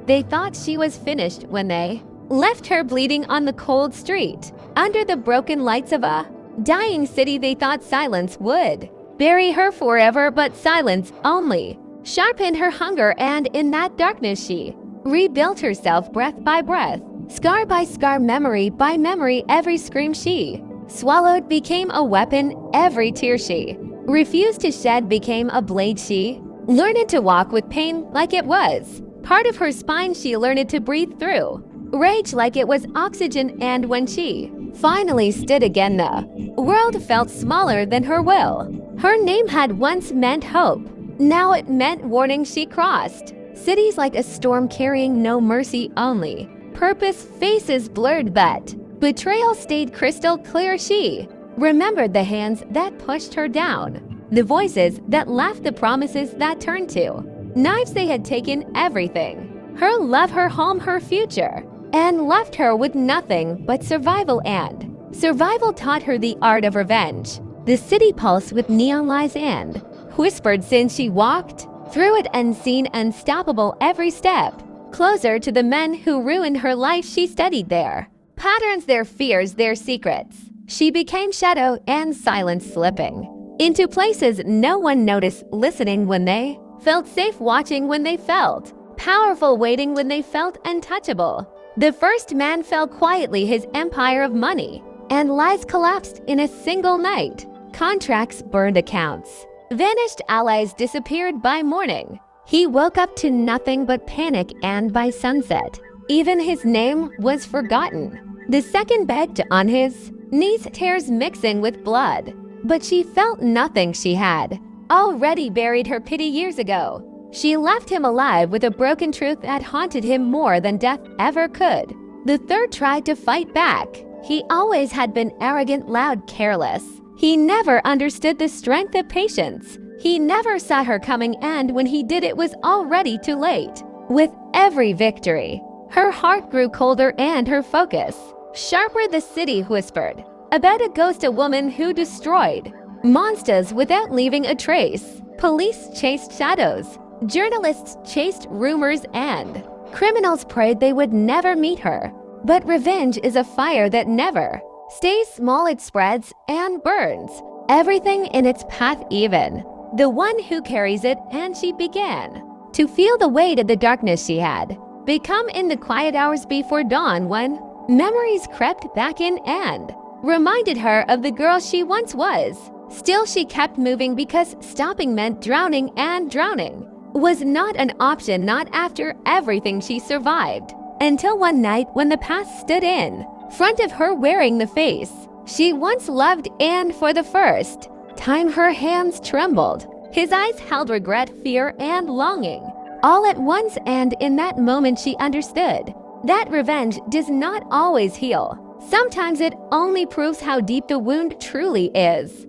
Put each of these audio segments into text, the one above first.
They thought she was finished when they left her bleeding on the cold street. Under the broken lights of a dying city, they thought silence would bury her forever, but silence only sharpened her hunger, and in that darkness she rebuilt herself breath by breath, scar by scar, memory by memory. Every scream she swallowed became a weapon. Every tear she refused to shed became a blade. She learned to walk with pain like it was part of her spine. She learned to breathe through rage like it was oxygen, and when she finally stood again, the world felt smaller than her will. Her name had once meant hope. Now it meant warning. She crossed cities like a storm, carrying no mercy, only purpose. Faces blurred, but betrayal stayed crystal clear. She remembered the hands that pushed her down, the voices that laughed, the promises that turned to knives. They had taken everything, her love, her home, her future, and left her with nothing but survival. And survival taught her the art of revenge. The city pulsed with neon lies and whispered sin. She walked through it unseen, unstoppable, every step closer to the men who ruined her life. She studied their patterns, their fears, their secrets. She became shadow and silence, slipping into places no one noticed, listening when they felt safe, watching when they felt powerful, waiting when they felt untouchable. The first man fell quietly, his empire of money and lies collapsed in a single night. Contracts burned, accounts vanished, allies disappeared by morning. He woke up to nothing but panic, and by sunset, even his name was forgotten. The second begged on his knees, tears mixing with blood, but she felt nothing. She had already buried her pity years ago. She left him alive with a broken truth that haunted him more than death ever could. The third tried to fight back. He always had been arrogant, loud, careless. He never understood the strength of patience. He never saw her coming, and when he did, it was already too late. With every victory, her heart grew colder and her focus sharper. The city whispered about a ghost, a woman who destroyed monsters without leaving a trace. Police chased shadows. Journalists chased rumors, and criminals prayed they would never meet her. But revenge is a fire that never stays small. It spreads and burns everything in its path, even the one who carries it. And she began to feel the weight of the darkness she had become in the quiet hours before dawn, when memories crept back in and reminded her of the girl she once was. Still, she kept moving, because stopping meant drowning, and drowning was not an option, not after everything she survived. Until one night, when the past stood in front of her, wearing the face she once loved, and for the first time her hands trembled. His eyes held regret, fear, and longing all at once, and in that moment she understood that revenge does not always heal. Sometimes it only proves how deep the wound truly is.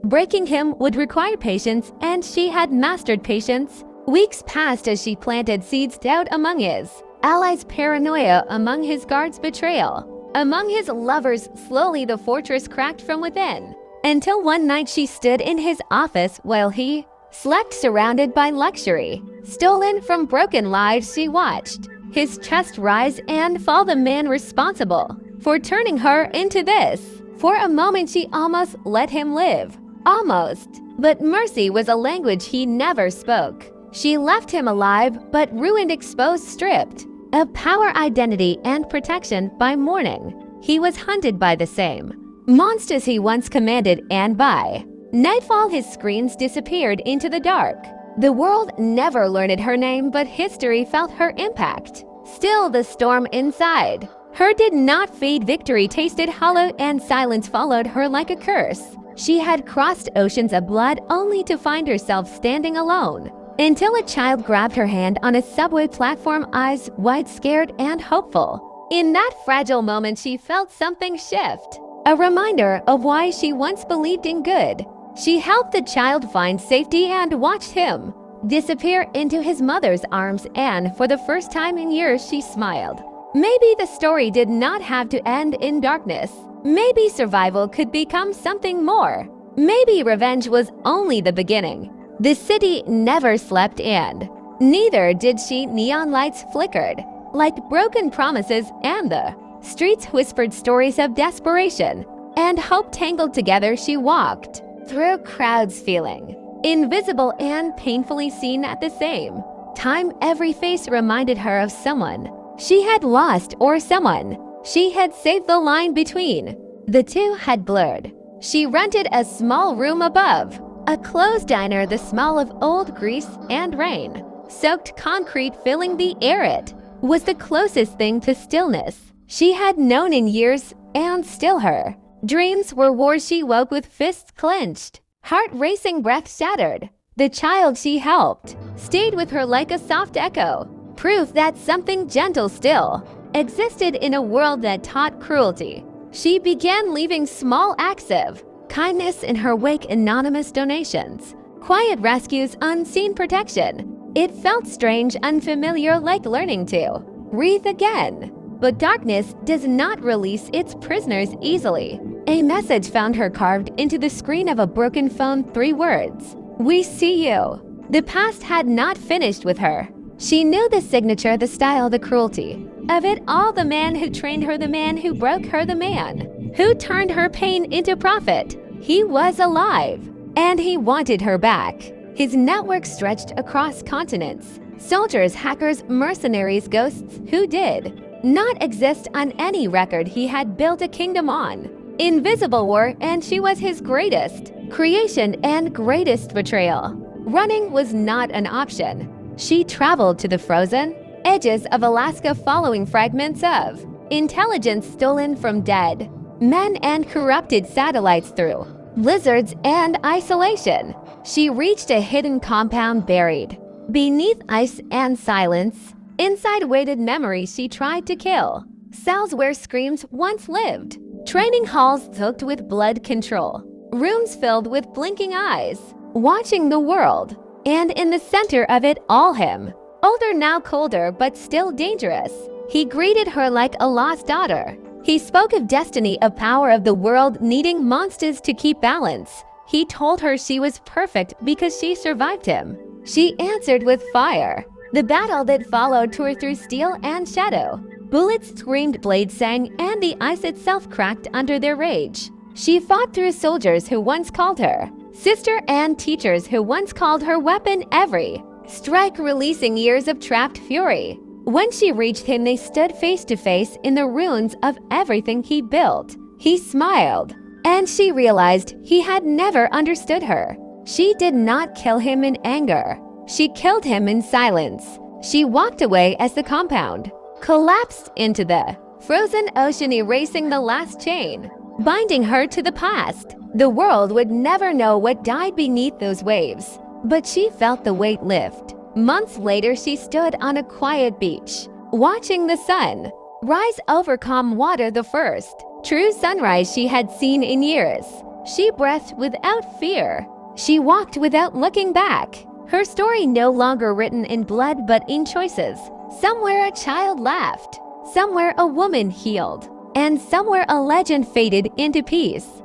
Breaking him would require patience, and she had mastered patience. Weeks passed as she planted seeds, doubt among his allies, paranoia among his guards, betrayal among his lovers. Slowly the fortress cracked from within, until one night she stood in his office while he slept, surrounded by luxury. Stolen from broken lives, she watched his chest rise and fall, the man responsible for turning her into this. For a moment she almost let him live. Almost. But mercy was a language he never spoke. She left him alive, but ruined, exposed, stripped of power, identity, and protection. By morning, he was hunted by the same monsters he once commanded, and by nightfall his screams disappeared into the dark. The world never learned her name, but history felt her impact. Still, the storm inside her did not fade. Victory tasted hollow, and silence followed her like a curse. She had crossed oceans of blood only to find herself standing alone, until a child grabbed her hand on a subway platform, eyes wide, scared and hopeful. In that fragile moment she felt something shift, a reminder of why she once believed in good. She helped the child find safety and watched him disappear into his mother's arms, and for the first time in years she smiled. Maybe the story did not have to end in darkness. Maybe survival could become something more. Maybe revenge was only the beginning. The city never slept, and neither did she. Neon lights flickered like broken promises, and the streets whispered stories of desperation and hope. Tangled together she walked through crowds, feeling invisible and painfully seen at the same time. Every face reminded her of someone she had lost, or someone she had saved. The line between the two had blurred. She rented a small room above a closed diner, the smell of old grease and rain-soaked concrete filling the air. It was the closest thing to stillness she had known in years, and still her dreams were wars. She woke with fists clenched, heart racing, breath shattered. The child she helped stayed with her like a soft echo, proof that something gentle still existed in a world that taught cruelty. She began leaving small acts of kindness in her wake, anonymous donations, quiet rescues, unseen protection. It felt strange, unfamiliar, like learning to breathe again. But darkness does not release its prisoners easily. A message found her carved into the screen of a broken phone. 3 words: "We see you." The past had not finished with her. She knew the signature, the style, the cruelty of it all. The man who trained her, the man who broke her, the man who turned her pain into profit. He was alive, and he wanted her back. His network stretched across continents. Soldiers, hackers, mercenaries, ghosts who did not exist on any record he had built a kingdom on. Invisible war, and she was his greatest creation and greatest betrayal. Running was not an option. She traveled to the frozen edges of Alaska, following fragments of intelligence stolen from dead men and corrupted satellites through blizzards and isolation. She reached a hidden compound buried beneath ice and silence. Inside waited memories she tried to kill, cells where screams once lived, training halls soaked with blood control, rooms filled with blinking eyes, watching the world. And in the center of it all, him, older now, colder, but still dangerous. He greeted her like a lost daughter. He spoke of destiny, of power, of the world needing monsters to keep balance. He told her she was perfect because she survived him. She answered with fire. The battle that followed tore through steel and shadow. Bullets screamed, blades sang, and the ice itself cracked under their rage. She fought through soldiers who once called her sister and teachers who once called her weapon. Every strike releasing years of trapped fury. When she reached him, they stood face to face in the ruins of everything he built. He smiled, and she realized he had never understood her. She did not kill him in anger. She killed him in silence. She walked away as the compound collapsed into the frozen ocean, erasing the last chain binding her to the past. The world would never know what died beneath those waves, but she felt the weight lift. Months later, she stood on a quiet beach, watching the sun rise over calm water, the first true sunrise she had seen in years. She breathed without fear. She walked without looking back. Her story no longer written in blood but in choices. Somewhere a child laughed. Somewhere a woman healed. And somewhere a legend faded into peace.